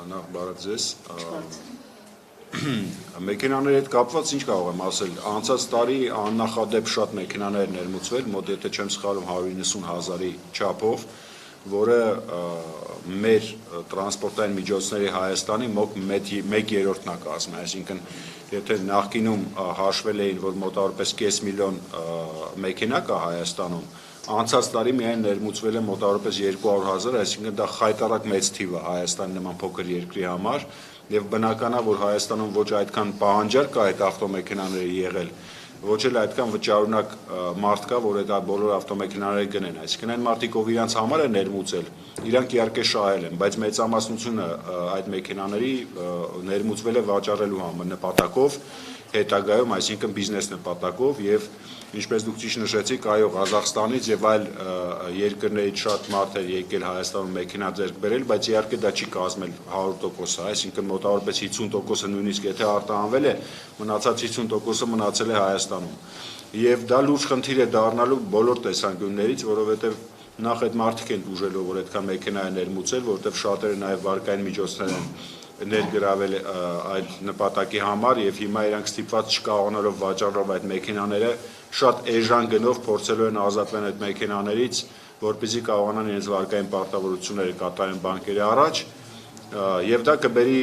նախ բարև ձեզ։ Մեքենաների հետ կապված ինչ կարող եմ ասել, անցած տարի աննախադեպ շատ մեքենաներ ներմուծվել, մոտ եթե չեմ սխալվում 190,000-ի չափով, որը մեր տրանսպորտային միջոցների Հայաստանի մոտ 1/3-ն է կազմում, այսինքն եթե նախկինում հաշվել էին, որ մոտավորապես կես միլիոն մեքենա կա Հայաստանում, անցած տարի միայն ներմուծվել է մոտավորապես 200,000, այսինքն դա խայտառակ մեծ թիվ է Հայաստանի նման փոքր երկրի համար, եւ բնական է, որ Հայաստանում ոչ այդքան պահանջարկ կա այդ ավտոմեքենաների եղել, ոչ էլ այդքան վճարունակ մարդ կա, որ այդ բոլոր ավտոմեքենաները գնեն, այսինքն այն մարդիկ, ով իրանց համար է ներմուծել, իրանք իհարկե շահել են, բայց մեծամասնությունը այդ մեքենաների ներմուծվել է վաճառելու համար նպատակով, հետագայում, այսինքն բիզնես նպատակով եւ ինչպես դուք ճիշտ նշեցիք, այո, Ղազախստանից եւ այլ երկրներից շատ մարդ է եկել Հայաստանում մեքենա ձեռք բերել, բայց իհարկե դա չի կազմել 100%, այսինքն մոտավորապես 50%-ը նույնիսկ եթե արտահանվել է, մնացած 50%-ը մնացել է Հայաստանում։ Եվ դա լուրջ խնդիր է դառնալու բոլոր տեսանկյուններից, որովհետեւ նախ այդ մարդիկ են ուժելով, որ այդքան մեքենա է ներմուծել, որովհետեւ շատերը նաեւ վարկային միջոցներ են ներգրավել այդ նպատակի համար եւ հիմա իրանք ստիպված չկարողանալով վաճառելով այդ մեքենաները շատ էժան գնով փորձելու են ազատվել այդ մեքենաներից, որպեսզի կարողանան իրենց վարկային պարտավորությունները կատարեն բանկերի առաջ եւ դա կբերի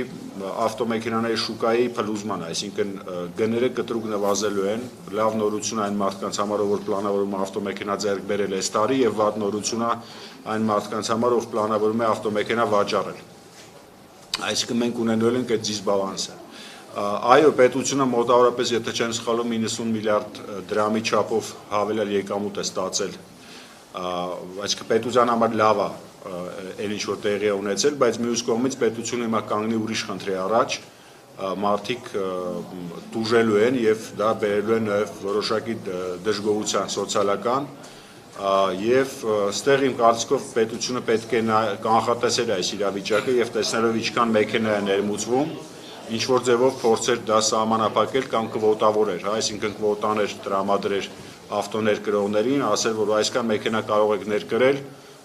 ավտոմեքենաների շուկայի փլուզման, այսինքն գները կտրուկ նվազելու են, լավ նորություն այն մարդկանց համար, որ պլանավորում է ավտոմեքենա ձեռք բերել այս տարի եւ վատ նորություն է այն մարդկանց համար, ով պլանավորում է ավտոմեքենա վաճառել։ Այսինքն մենք ունենալու ենք այդ դիսբալանսը։ Այո, պետությունը մոտավորապես, եթե չեմ սխալվում, 90 միլիարդ դրամի չափով հավելյալ եկամուտ է ստացել, այսինքն պետության համար լավ է այն ինչ որ տեղի է ունեցել, բայց մյուս կողմից պետությունը հիմա կանգնի ուրիշ խնդրի առաջ, մարդիկ տուժելու են եւ դա բերելու է նաեւ որոշակի դժգոհության սոցիալական եւ ստեղ իմ կարծիքով պետությունը պետք է կանխատեսել այս իրավիճակը եւ տեսնելով ինչքան մեքենա է ներմուծվում, ինչ որ ձևով փորձեր դա սահմանափակել կամ կվոտավորեր, այսինքն կվոտաներ տրամադրեր ավտոներկրողներին, ասել որ այսքան մեքենա կարող եք ներկրել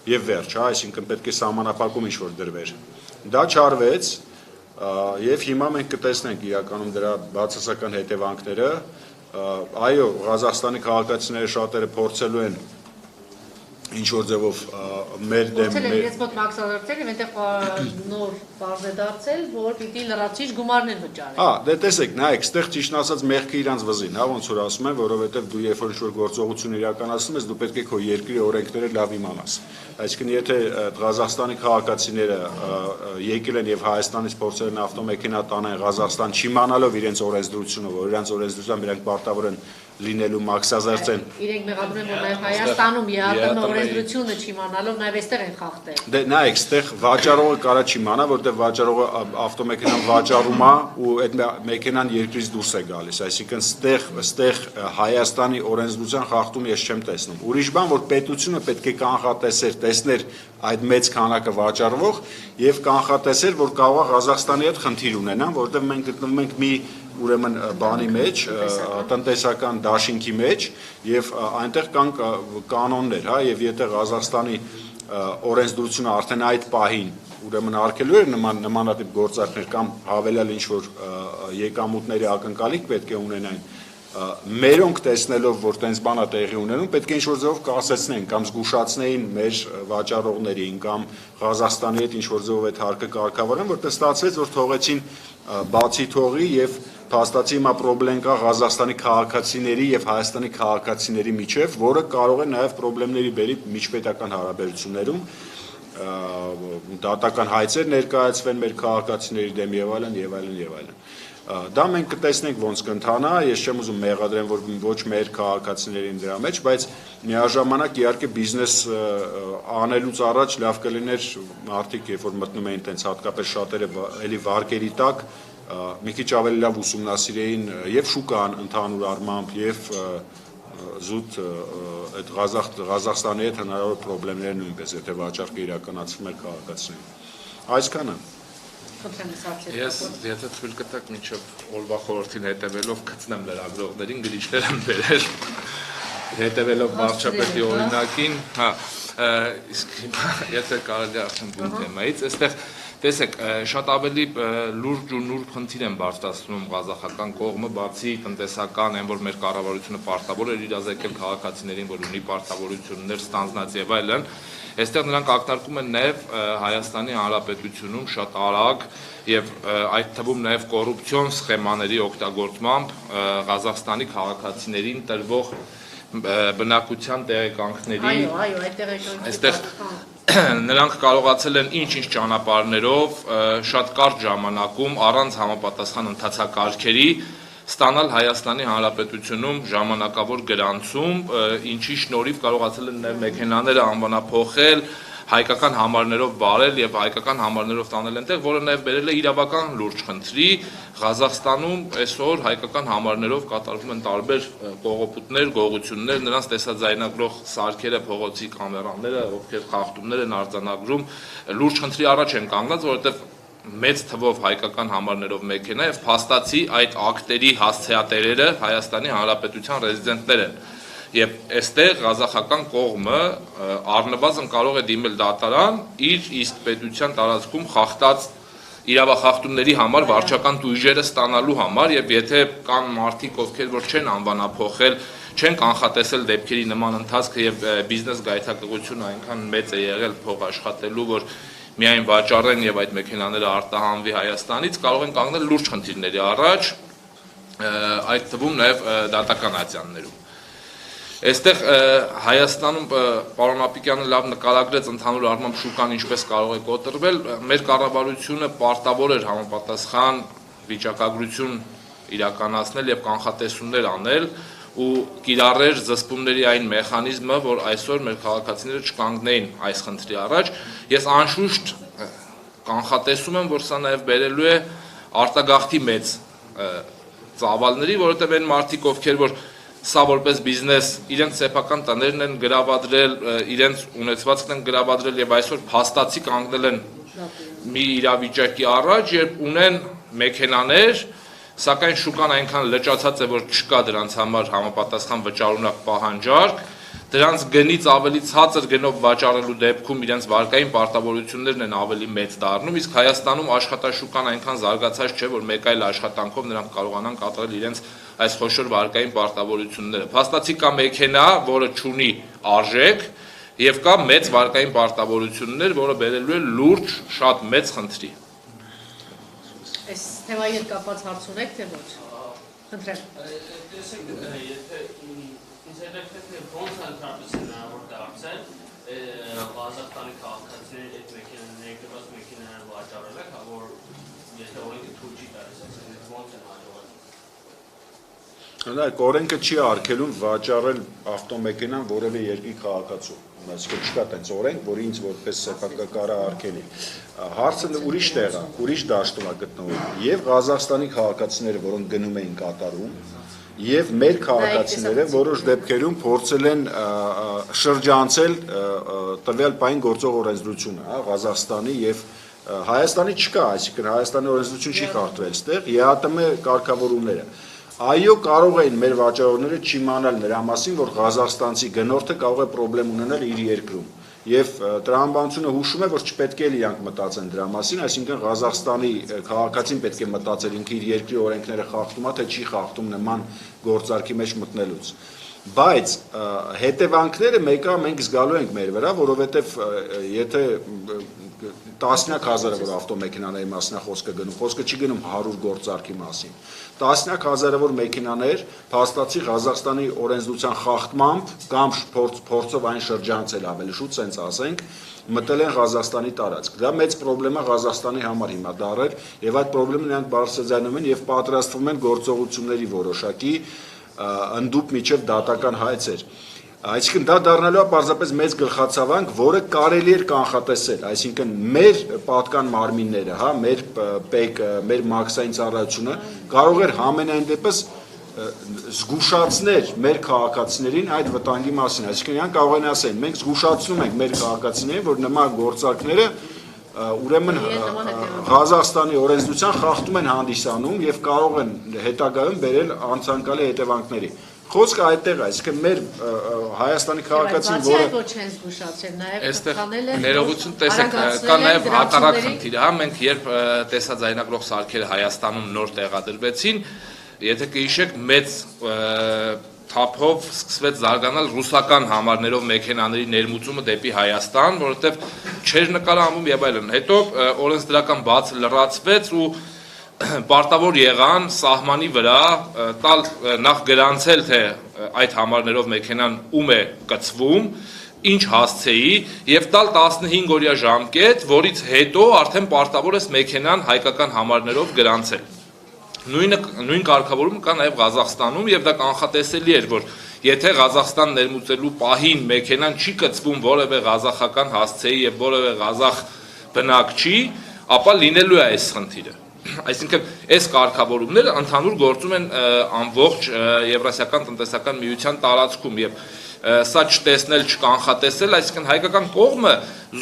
եւ վերջ, այսինքն պետք է սահմանափակում ինչ որ դրվեր։ Դա չարվեց եւ հիմա մենք կտեսնենք իրականում դրա բացասական հետևանքները։ Այո, Ղազախստանի քաղաքացիները շատերը փորձելու են ինչ որ ձևով մեր դեմ իրենց մոտ մաքսադարձել եւ այնտեղ նոր բարձ է դարձել, որ պիտի լրացիչ գումարներ վճարեն։ Դե տեսեք, նայեք, ստեղ ճիշտ ասած մեղքը իրանց վզին, ոնց որ ասում են, որովհետեւ դու երբ որ ինչ-որ գործողություն իրականացնում ես, դու պետք է քո երկրի օրենքները լավ իմանաս։ Այսինքն եթե Ղազախստանի քաղաքացիները եկել են եւ Հայաստանից փորձել են ավտոմեքենա տանեն Ղազախստան, չիմանալով իրենց օրենսդրությունը, որ իրենց օրենսդրությամբ իրանք պարտավոր են լինելու մաքսազերծեն։ Իրենք մեղադրում են, որ նաեւ Հայաստանում ԵԱՏՄ օրենսդրությունը չիմանալով նաեւ այստեղ են խախտել։ Դե նայեք, այստեղ վաճառողը կարա չիմանա, որտեղ վաճառողը ավտոմեքենան վաճառում է ու այդ մեքենան երկրից դուրս է գալիս, այսինքն այստեղ Հայաստանի օրենսդրության խախտում ես չեմ տեսնում։ Ուրիշ բան, որ պետությունը պետք է կանխատեսեր, տեսներ այդ մեծ քանակը վաճառվող եւ կանխատեսեր, որ կարող է Ղազախստանի հետ խնդիր ունենան, որտեղ մենք գտնվում ենք մի ուրեմն բանի մեջ, տնտեսական դաշինքի մեջ եւ այնտեղ կան կանոններ, հա, եւ եթե Ղազախստանի օրենսդրությունը արդեն այդ պահին ուրեմն արգելու էր նմանատիպ գործարքներ կամ հավելյալ ինչ որ եկամուտների ակնկալիք պետք է ունենային, մերոնք տեսնելով, որ տենց բան է տեղի ունենում, պետք է ինչ որ ձևով կասեցնեն կամ զգուշացնեին մեր վաճառողներին կամ Ղազախստանի հետ ինչ որ ձևով այդ հարկը կարգավորեն, որտեղ ստացվեց, որ թողեցին բացի թողի եւ փաստացի հիմա պրոբլեմ կա Ղազախստանի քաղաքացիների եւ Հայաստանի քաղաքացիների միջեւ, որը կարող է նաեւ պրոբլեմների բերի միջպետական հարաբերություններում, դատական հայցեր ներկայացվեն մեր քաղաքացիների դեմ եւ այլն եւ այլն եւ այլն։ Դա մենք կտեսնենք ոնց կընթանա, ես չեմ ուզում մեղադրեմ, որ ոչ մեր քաղաքացիներին դրա մեջ, բայց միաժամանակ իհարկե բիզնես անելուց առաջ լավ կլիներ մարդիկ, երբ որ մտնում էին տենց հատկապես շատերը էլի վարկերի տակ, մի քիչ ավելի լավ ուսումնասիրեին եւ շուկան ընդհանուր առմամբ եւ զուտ այդ Ղազախստանի հետ հնարավոր խնդիրները նույնպես, եթե վաճառքը իրականացվում է քաղաքացիներին։ Այսքանը։ Ես եթե թույլ կտակ մինչև օրվա խորհրդին հետևելով գտնեմ լրագրողներին գրիչներ եմ բերել, հետևելով վարչապետի օրինակին, իսկ հիմա եթե կարելի արդեն բուն թեմայից, այստեղ Տեսեք, շատ ավելի լուրջ ու նուրբ խնդիր են բարձրացնում ղազախական կողմը, բացի տնտեսական, այն որ մեր կառավարությունը պարտավոր էր իրազեկել քաղաքացիներին, որ ունի պարտավորություններ, ստանձնած եւ այլն, այստեղ նրանք ակնարկում են նաեւ Հայաստանի Հանրապետությունում շատ արագ եւ այդ թվում նաեւ կոռուպցիոն սխեմաների օգտագործմամբ Ղազախստանի քաղաքացիներին տրվող բնակության տեղեկանքների Այո, այդ տեղեկանքները նրանք կարողացել են ինչ-ինչ ճանապարհներով շատ կարճ ժամանակում առանց համապատասխան ընթացակարգերի ստանալ Հայաստանի Հանրապետությունում ժամանակավոր գրանցում, ինչի շնորհիվ կարողացել են նաև մեքենաները անվանափոխել, հայկական համարներով բարել եւ հայկական համարներով տանել այնտեղ, որը նաև բերել է իրավական լուրջ խնդրի։ Ղազախստանում այսօր հայկական համարներով կատարվում են տարբեր կողոպուտներ, գողություններ, նրանց տեսաձայնագրող սարքերը, փողոցի կամերաները, ովքեր խախտումներ են արձանագրում, լուրջ խնդրի առաջ են կանգնած, որովհետեւ մեծ թվով հայկական համարներով մեքենա եւ փաստացի այդ ակտերի հասցեատերերը Հայաստանի Հանրապետության ռեզիդենտներ են։ Եվ այստեղ ղազախական կողմը առնվազն կարող է դիմել դատարան իր իսկ պետության տարածքում խախտած իրավախախտումների համար վարչական տույժերը ստանալու համար եւ եթե կան մարդիկ, ովքեր որ չեն անվանափոխել, չեն կանխատեսել դեպքերի նման ընթացքը եւ բիզնես գայթակղությունը այնքան մեծ է եղել փող աշխատելու, որ միայն վաճառեն եւ այդ մեքենաները արտահանվի Հայաստանից, կարող են կանգնել լուրջ խնդիրների առաջ, այդ թվում նաեւ դատական ատյաններում։ Այստեղ Հայաստանում պարոն Ապիկյանը լավ նկարագրեց ընդհանուր առմամբ շուկան ինչպես կարող է կոտրվել, մեր կառավարությունը պարտավոր էր համապատասխան վիճակագրություն իրականացնել եւ կանխատեսումներ անել ու կիրառեր զսպումների այն մեխանիզմը, որ այսօր մեր քաղաքացիները չկանգնեին այս խնդրի առաջ։ Ես անշուշտ կանխատեսում եմ, որ սա նաեւ բերելու է արտագաղթի մեծ ծավալների, որովհետեւ այն մարդիկ, ովքեր որ սա որպես բիզնես իրենց սեփական տներն են գրավադրել, իրենց ունեցվածքն են գրավադրել եւ այսօր փաստացի կանգնել են մի իրավիճակի առաջ, երբ ունեն մեքենաներ, սակայն շուկան այնքան լճացած է, որ չկա դրանց համար համապատասխան վճարունակ պահանջարկ, դրանց գնից ավելի ցածր գնով վաճառելու դեպքում իրենց վարկային պարտավորություններն են ավելի մեծ դառնում, իսկ Հայաստանում աշխատաշուկան այնքան զարգացած չէ, որ մեկ այլ աշխատանքով նրանք կարողանան կատարել իրենց այս խոշոր վարկային պարտավորությունները։ Փաստացի կա մեքենա, որը չունի արժեք, եւ կա մեծ վարկային պարտավորություններ, որը բերելու է լուրջ շատ մեծ խնդրի։ Այս թեմայի հետ կապված հարց ունեք, թե ոչ։ Խնդրեմ։ Տեսեք, եթե ինտերնետը ոնց ընդհանրապես հնարավոր դարձել, Ղազախստանի քաղաքացիների այդ մեքենաների գրված մեքենաները վաճառել եք, որ եթե օրենքը թույլ չի տալիս, ոնց են հաջողել։ Նայեք, օրենքը չի արգելում վաճառել ավտոմեքենան որևէ երկրի քաղաքացու։ Այսինքն չկա տենց օրենք, որ ինձ որպես սեփակակարը արգելի։ Հարցը ուրիշ տեղ է, ուրիշ դաշտում է գտնվում։ Եվ Ղազախստանի քաղաքացիները, որոնք գնում էին Կատարում, եւ մեր քաղաքացիները որոշ դեպքերում փորձել են շրջանցել տվյալ պայն գործող օրենսդրությունը, հա, Ղազախստանի եւ Հայաստանի չկա, այսինքն Հայաստանի օրենսդրություն չի խախտվել այստեղ, ԵԱՏՄ կարգավորումները։ Այո, կարող էին մեր վաճառողները չիմանալ նրա մասին, որ ղազախստանցի գնորդը կարող է խնդրեմ ունենալ իր երկրում։ Եվ տրամաբանությունը հուշում է, որ չպետք է իրանք մտածեն դրա մասին, այսինքն Ղազախստանի քաղաքացին պետք է մտածել ինքը իր երկրի օրենքները խախտում է, թե չի խախտում նման գործարքի մեջ մտնելուց։ Բայց հետևանքները մեկը մենք զգալու ենք մեր վրա, որովհետև եթե տասնյակ հազարավոր ավտոմեքենաների մասին է խոսքը գնում, խոսքը չի գնում 100 գործարքի մասին։ Տասնյակ հազարավոր մեքենաներ փաստացի Ղազախստանի օրենսդրության խախտմամբ կամ փորձով այն շրջանցել ավելի շուտ, սենց ասենք, մտել են Ղազախստանի տարածք։ Դա մեծ խնդրեմ է Ղազախստանի համար հիմա դարել, եւ այդ խնդրեմը նրանք բարձրաձայնում են եւ պատրաստվում են գործողությունների որոշակի ընդդուպ միջև դատական հայցեր։ Այսինքն դա դառնալու է պարզապես մեծ գլխացավանք, որը կարելի էր կանխատեսել, այսինքն մեր պատկան մարմինները, հա, մեր ՊԵԿ-ը, մեր մաքսային ծառայությունը կարող էր համենայն դեպս զգուշացնել մեր քաղաքացիներին այդ վտանգի մասին, այսինքն նրանք կարող են ասել, մենք զգուշացնում ենք մեր քաղաքացիներին, որ նման գործարքները ուրեմն Ղազախստանի օրենսդրության խախտում են հանդիսանում եւ կարող են հետագայում բերել անցանկալի հետևանքների։ Խոսքը այդտեղ է, այսինքն մեր Հայաստանի քաղաքացին, որը ոչ չեն զգուշացել, նաև այստեղ խթանել են, ներողություն տեսեք, կա նաև հակառակ խնդիր, հա, մենք երբ տեսաձայնագրող սարքերը Հայաստանում նոր տեղադրվեցին, եթե կհիշեք, մեծ թափով սկսվեց զարգանալ ռուսական համարներով մեքենաների ներմուծումը դեպի Հայաստան, որովհետև չէր նկարահանվում եւ այլն։ Հետո օրենսդրական բաց լրացվեց ու պարտավոր եղան սահմանի վրա տալ նախ գրանցել, թե այդ համարներով մեքենան ում է կցվում, ինչ հասցեի եւ տալ 15 օրյա ժամկետ, որից հետո արդեն պարտավոր է մեքենան հայկական համարներով գրանցել։ Նույն կարգավորումը կա նաև Ղազախստանում եւ դա կանխատեսելի էր, որ եթե Ղազախստան ներմուծելու պահին մեքենան չի կցվում որևէ ղազախական հասցեի եւ որևէ ղազախ բնակչի, ապա լինելու է այս խնդիրը։ Այսինքն այս կարգավորումները ընդհանուր գործում են ամբողջ Եվրասիական տնտեսական միության տարածքում եւ սա չտեսնել, չկանխատեսել, այսինքն հայկական կողմը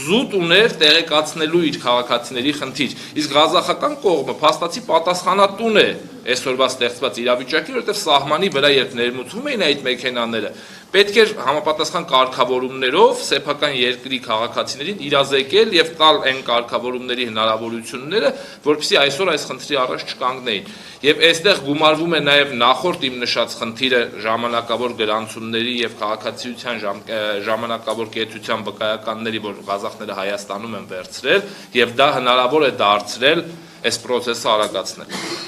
զուտ ուներ տեղեկացնելու իր քաղաքացիների խնդիր, իսկ ղազախական կողմը փաստացի պատասխանատուն է այսօրվա ստեղծված իրավիճակի, որովհետև սահմանի վրա երբ ներմուծվում էին այդ մեքենաները, պետք էր համապատասխան կարգավորումներով սեփական երկրի քաղաքացիներին իրազեկել եւ տալ այն կարգավորումների հնարավորությունները, որպեսզի այսօր այս խնդրի առաջ չկանգնեին։ Եվ այստեղ գումարվում է նաեւ նախորդ իմ նշած խնդիրը ժամանակավոր գրանցումների եւ քաղաքացիության ժամանակավոր կեցության վկայականների, որ ղազախները Հայաստանում են վերցրել եւ դա հնարավոր է դարձրել այս process-ը արագացնել։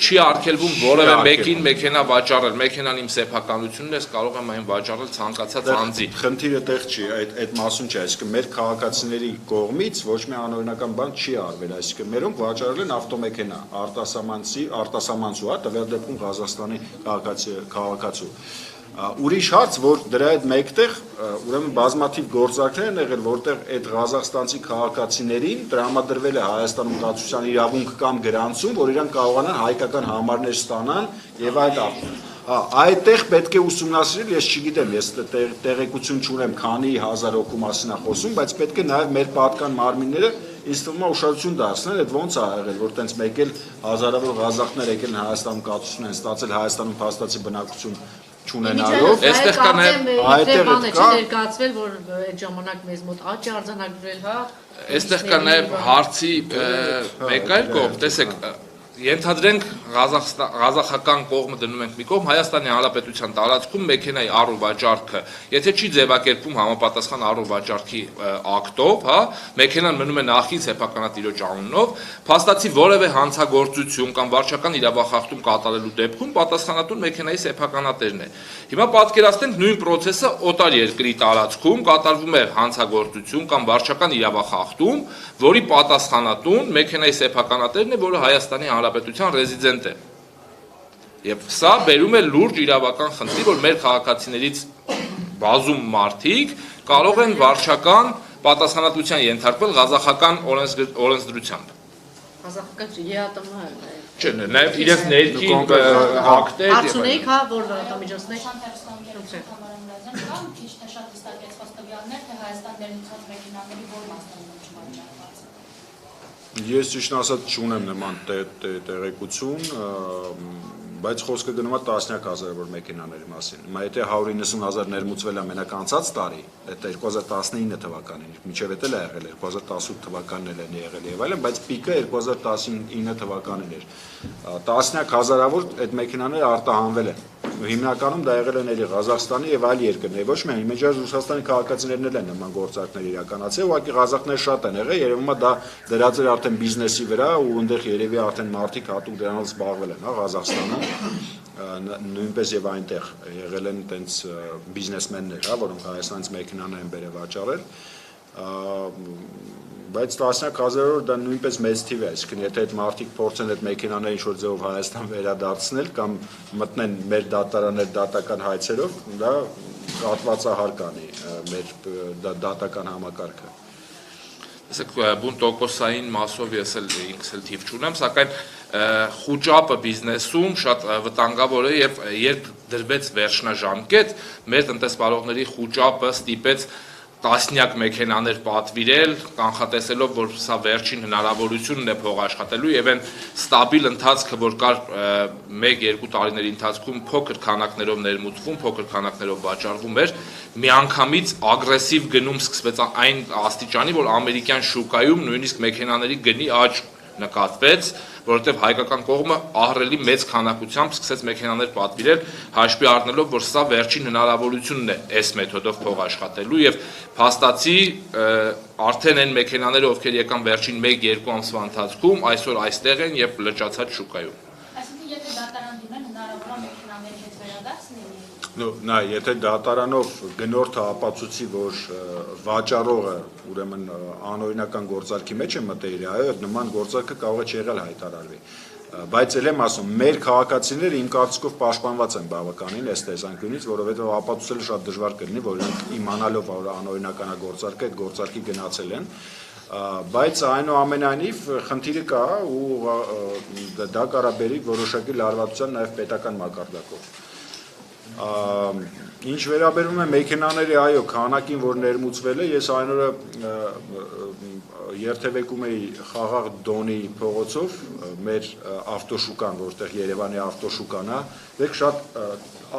Չի արգելվում որևէ մեկին մեքենա վաճառել, մեքենան իմ սեփականությունն է, կարող եմ այն վաճառել ցանկացած անձի։ Խնդիրը տեղ չի, այդ մասում չի, այսինքն մեր քաղաքացիների կողմից ոչ մի անօրինական բան չի արվել, այսինքն մերոնք վաճառել են ավտոմեքենա, արտասահմանցու, տվյալ դեպքում Ղազախստանի քաղաքացու։ Ուրիշ հարց, որ դրա հետ մեկտեղ ուրեմն բազմաթիվ գործարքներ են եղել, որտեղ այդ ղազախստանցի քաղաքացիներին տրամադրվել է Հայաստանում կացության իրավունք կամ գրանցում, որ իրանք կարողանան հայկական համարներ ստանան եւ այդտեղ պետք է ուսումնասիրել, ես չգիտեմ, ես տեղեկություն չունեմ, քանի հազար հոգու մասին է խոսում, բայց պետք է նաեւ մեր պատկան մարմինները ինձ թվում է ուշադրություն դարձնել, այդ ոնց է եղել, որ տենց մեկ էլ հազարավոր ղազախներ եկել են Հայաստանում կացություն են ստացել, Հայաստանում փաստացի բնակություն չունենալով, այստեղ կա այդտեղ չի ներկայացվել, որ այդ ժամանակ մեզ մոտ աճ է արձանագրվել, հա։ Այստեղ կա նաև հարցի մեկ այլ կողմ, տեսեք, ենթադրենք ղազախական կողմը դնում ենք մի կողմ, Հայաստանի Հանրապետության տարածքում մեքենայի առուվաճառքը, եթե չի ձևակերպում համապատասխան առուվաճառքի ակտով, հա, մեքենան մնում է նախին սեփականատիրոջ անունով, փաստացի որևէ հանցագործություն կամ վարչական իրավախախտում կատարելու դեպքում պատասխանատուն մեքենայի սեփականատերն է։ Հիմա պատկերացնենք նույն process-ը օտար երկրի տարածքում կատարվում է հանցագործություն կամ վարչական իրավախախտում, որի պատասխանատուն մեքենայի սեփականատերն է, որը Հայաստանի Հանրապետության ռեզիդենտ է։ Եվ սա բերում է լուրջ իրավական խնդիր, որ մեր քաղաքացիներից բազում մարդիկ կարող են վարչական պատասխանատվության ենթարկվել ղազախական օրենսդրությամբ։ Ղազախական ԵԱՏՄ-ը Չէ, նաև իրենց ներքին ակտեր հարց ունեիք, հա, որ տամիջոցնեք։ Քիչ թե շատ հստակեցված տվյալներ, թե Հայաստան ներմուծված մեքենաների որ մասնավորում չվաճառված։ Ես ճիշտ ասած չունեմ նման տեղեկություն, բայց խոսքը գնում է տասնյակ հազարավոր մեքենաների մասին։ Հիմա եթե 190,000 ներմուծվել է մենակ անցած տարի, այդ 2019 թվականին, մինչև էդ էլ է եղել 2018 թվականն էլ եղել եւ այլն, բայց պիկը 2019 թվականին էր։ Տասնյակ հազարավոր այդ մեքենաները արտահանվել են։ Հիմնականում դա եղել են էլի Ղազախստանի եւ այլ երկրների, ոչ միայն Իմեջար Ռուսաստանի քաղաքացիներն էլ են նման գործարքներ իրականացել, ուղղակի ղազախներ շատ են եղել, երևում է դա դրած էր արդեն բիզնեսի վրա ու այնտեղ երևի արդեն մարդիկ հատուկ դրանով զբաղվել են, հա, Ղազախստանում, նույնպես եւ այնտեղ եղել են տենց բիզնեսմեններ, հա, որոնք Հայաստանից մեքենաներ են բերել վաճառել, բայց տասնյակ հազարավոր դա նույնպես մեծ թիվ է, այսինքն եթե այդ մարդիկ փորձեն այդ մեքենաները ինչ-որ ձևով Հայաստան վերադարձնել կամ մտնեն մեր դատարաններ դատական հայցերով, դա կատվածահար կանի մեր դատական համակարգը։ Տեսեք, բուն տոկոսային մասով ես էլ ինքս էլ թիվ չունեմ, սակայն խուճապը բիզնեսում շատ վտանգավոր է եւ երբ դրվեց վերջնաժամկետ, մեր տնտեսվարողների խուճապը ստիպեց տասնյակ մեքենաներ պատվիրել, կանխատեսելով, որ սա վերջին հնարավորությունն է փող աշխատելու եւ այն ստաբիլ ընթացքը, որ կար 1-2 տարիների ընթացքում փոքր քանակներով ներմուծվում, փոքր քանակներով վաճառվում էր, միանգամից ագրեսիվ գնում սկսվեց այն աստիճանի, որ ամերիկյան շուկայում նույնիսկ մեքենաների գնի աճ նկատվեց, որովհետև հայկական կողմը ահռելի մեծ քանակությամբ սկսեց մեքենաներ պատվիրել, հաշվի առնելով, որ սա վերջին հնարավորությունն է այս մեթոդով փող աշխատելու եւ փաստացի արդեն այն մեքենաները, ովքեր եկան վերջին 1-2 ամսվա ընթացքում, այսօր այստեղ են եւ լճացած շուկայում։ Այսինքն եթե դատարան դիմեն հնարավոր է մեքենաների հետ վերադարձ լինի։ Նա եթե դատարանով գնորդը ապացուցի, որ վաճառողը ուրեմն անօրինական գործարքի մեջ է մտել, այո, նման գործարքը կարող է չեղել հայտարարվի։ Բայց էլ եմ ասում, մեր քաղաքացիները իմ կարծիքով պաշտպանված են բավականին այս տեսանկյունից, որովհետև ապացուցելը շատ դժվար կլինի, որ իրենք իմանալով որ անօրինական գործարքը այդ գործարքի գնացել են, բայց այնուամենայնիվ խնդիրը կա ու դա կարա բերի որոշակի լարվածության նաև պետական մակարդակով։ Ինչ վերաբերում է մեքենաների, այո, քանակին, որ ներմուծվել է, ես այն օրը երթևեկում էի Խաղաղ Դոնի փողոցով, մեր ավտոշուկան, որտեղ Երևանի ավտոշուկան է, դեք շատ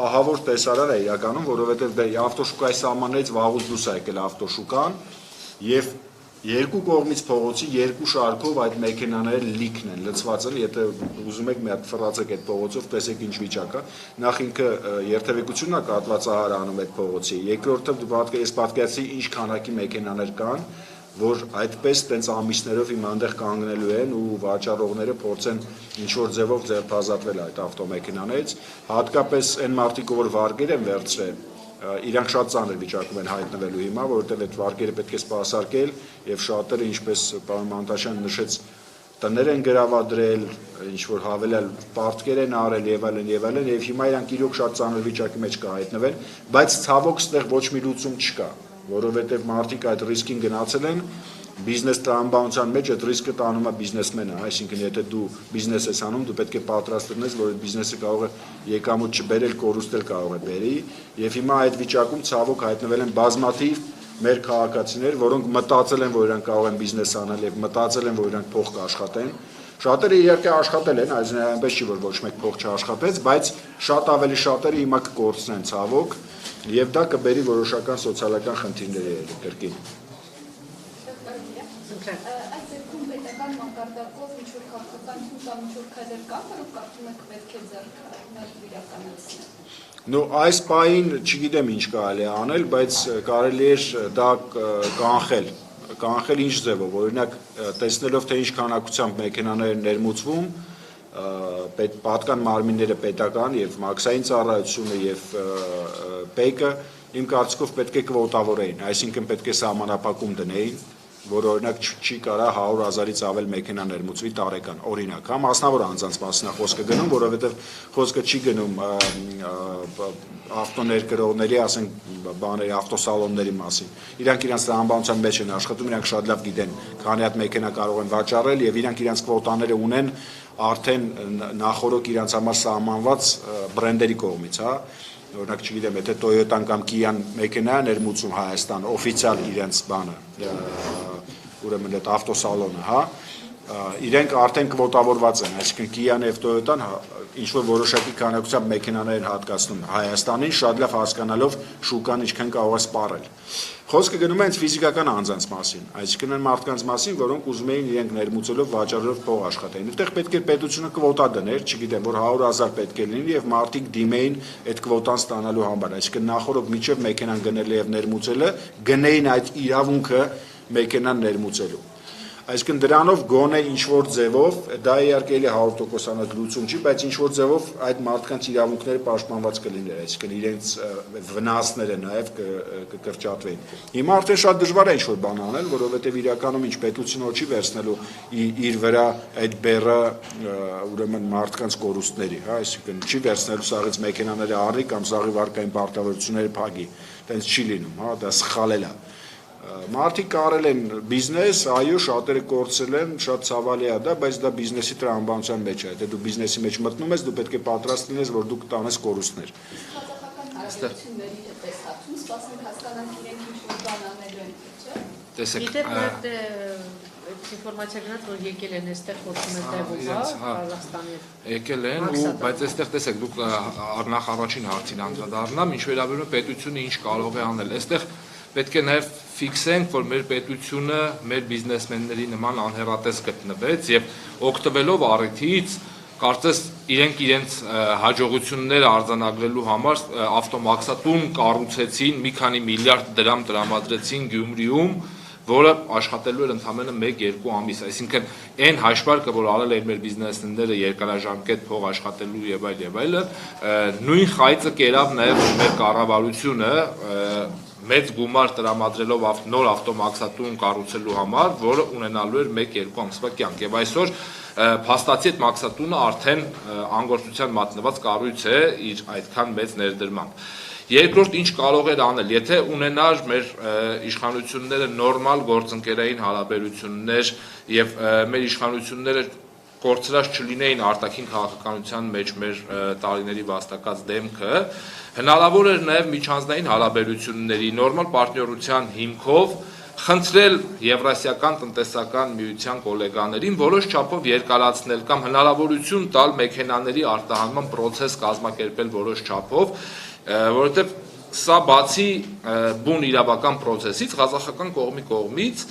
ահավոր տեսարան է իրականում, որովհետև ավտոշուկայի սահմաններից վաղուց դուրս է եկել ավտոշուկան եւ երկու կողմից փողոցի երկու շարքով այդ մեքենաները լիքն են, լցված են, եթե ուզում եք մի հատ ֆռացեք այդ փողոցով, տեսեք ինչ վիճակ է։ Նախ ինքը երթևեկությունն է կատվածահարանում այդ փողոցի։ Երկրորդը ես պատկերացրի ինչ քանակի մեքենաներ կան, որ այդպես տենց ամիսներով իմ այնտեղ կանգնելու են ու վաճառողները փորձեն ինչ որ ձևով ձերբազատվել այդ ավտոմեքենաներից, հատկապես այն մարդիկ, որ վարկեր են վերցրել, իրանք շատ ծանր վիճակում են հայտնվելու հիմա, որովհետև այդ վարկերը պետք է սպասարկել եւ շատերը, ինչպես պարոն Մանտաշյանը նշեց, տներ են գրավադրել, ինչ որ հավելյալ պարտքեր են արել եւ այլն եւ հիմա իրանք իրոք շատ ծանր վիճակի մեջ կհայտնվեն, բայց ցավոք ստեղ ոչ մի լուծում չկա, որովհետև մարդիկ այդ ռիսկին գնացել են, բիզնես տրամաբանության մեջ այդ ռիսկը տանում է բիզնեսմենը, այսինքն եթե դու բիզնես ես անում, դու պետք է պատրաստ լինես, որ այդ բիզնեսը կարող է եկամուտ չբերել, կորուստել կարող է բերի, եւ հիմա այդ վիճակում ցավոք հայտնվել են բազմաթիվ մեր քաղաքացիներ, որոնք մտածել են, որ իրանք կարող են բիզնես անել եւ մտածել են, որ իրանք փող կաշխատեն։ Շատերը իհարկե աշխատել են, այնպես չի, որ ոչ մեկ փող չաշխատեց, բայց շատ ավելի շատերը հիմա կկորցնեն ցավոք, եւ դա կբերի որոշական սոցիալական խնդիրների կրկին։ Այդ դեպքում պետական մակարդակով ինչ-որ քաղաքական կամ ինչ-որ քայլեր կան, որոնք կարծում եք պետք է ձեռք իրականացնել։ Այս պահին չգիտեմ ինչ կարելի է անել, բայց կարելի է դա կանխել ինչ ձևով, օրինակ տեսնելով թե ինչ քանակությամբ մեքենաներ են ներմուծվում, պատկան մարմինները պետական եւ մաքսային ծառայությունը եւ ՊԵԿ-ը իմ կարծիքով պետք է կվոտավորեին, այսինքն պետք է սահմանափակում դնեին, որ օրինակ չի կարա 100,000-ից ավել մեքենա ներմուծվի տարեկան, օրինակ, հա, մասնավոր անձանց մասին է խոսքը գնում, որովհետև խոսքը չի գնում ավտոներկրողների, ասենք, բաների, ավտոսալոնների մասին։ Իրանք իրանց տրամաբանության մեջ են աշխատում, իրանք շատ լավ գիտեն, քանի հատ մեքենա կարող են վաճառել եւ իրանք իրանց կվոտաները ունեն արդեն նախորոք իրանց համար սահմանված բրենդերի կողմից, հա։ Օրինակ չգիտեմ, եթե Toyota-ն կամ Kia-ն մեքենա ներմուծում Հայաստան, օֆիցիալ իրենց բանը, ուրեմն այդ ավտոսալոնը, հա, իրենք արդեն կվոտավորված են, այսինքն Kia-ն եւ Toyota-ն ինչ-որ որոշակի քանակությամբ մեքենաներ են հատկացնում Հայաստանին, շատ լավ հասկանալով շուկան ինչքան կարող է սպառել։ Խոսքը գնում է հենց ֆիզիկական անձանց մասին, այսինքն այն մարդկանց մասին, որոնք ուզում էին իրենք ներմուծելով վաճառելով փող աշխատեին։ Այդտեղ պետք է պետությունը կվոտա դներ, չգիտեմ, որ 100,000 պետք է լինի եւ մարդիկ դիմեին այդ կվոտան ստանալու համար, այսինքն նախորդ միջև մեքենան գնելը եւ ներմուծելը գնեին այդ իրավունքը մեքենան ներմուծելու։ Այսինքն դրանով գոնե ինչ-որ ձևով, դա իհարկե 100%-անոց լուծում չի, բայց ինչ-որ ձևով այդ մարդկանց իրավունքները պաշտպանված կլիներ, այսինքն իրենց վնասները նաև կկրճատվեին։ Հիմա արդեն շատ դժվար է ինչ-որ բան անել, որովհետև իրականում ինչ պետությունը չի վերցնելու իր վրա այդ բեռը ուրեմն մարդկանց կորուստների, հա, այսինքն չի վերցնելու սաղից մեքենաները առի կամ սաղի վարկային պարտավորությունները փակի, այդպես չի լինում, հա, դա սխալել է։ Մարդիկ արել են բիզնես, այո, շատերը կորցրել են, շատ ցավալի է դա, բայց դա բիզնեսի տրամաբանության մեջ է, եթե դու բիզնեսի մեջ մտնում ես, դու պետք է պատրաստ լինես, որ դու կտանես կորուստներ։ հարաբերությունների հետ է սացում, սպասենք հասկանանք իրենք ինչ-որ բան անելու են, չէ՞։ Տեսեք, ինֆորմացիա գնաց, որ եկել են այստեղ խոսում են տեղում, Ղազախստանի։ եկել են, բայց այստեղ տեսեք, դուք նախ առաջին հարցին անդրադառնամ, ինչ վերաբերում է պետությունը ինչ կարող է անել։ Այստեղ պետք է նաև ֆիքսենք, որ մեր պետությունը մեր բիզնեսմենների նման անհեռատես գտնվեց եւ օգտվելով առիթից կարծես իրենց հաջողությունները արձանագրելու համար ավտոմաքսատուն կառուցեցին, մի քանի միլիարդ դրամ տրամադրեցին Գյումրիում, որը աշխատելու էր ընդամենը 1-2 ամիս, այսինքն այն հաշվարկը, որ արել են մեր բիզնեսները երկարաժամկետ փող աշխատելու եւ այլն, նույն խայծը կերավ նաեւ մեր կառավարությունը մեծ գումար տրամադրելով նոր ավտոմաքսատուն կառուցելու համար, որը ունենալու էր 1-2 ամսվա կյանք եւ այսօր փաստացի այդ մաքսատունը արդեն անգործության մատնված կառույց է իր այդքան մեծ ներդրմամբ։ Երկրորդ ինչ կարող էր անել, եթե ունենար մեր իշխանությունները նորմալ գործընկերային հարաբերություններ եւ մեր իշխանությունները կորցրած չլինեին արտաքին քաղաքականության մեջ մեր տարիների վաստակած դեմքը, հնարավոր էր նաեւ միջանձնային հարաբերությունների նորմալ պարտներության հիմքով խնդրել Եվրասիական տնտեսական միության գոլեգաներին որոշ չափով երկարացնել կամ հնարավորություն տալ մեքենաների արտահանման process կազմակերպել որոշ չափով, որովհետև սա բացի բուն իրավական process-ից ղազախական կողմից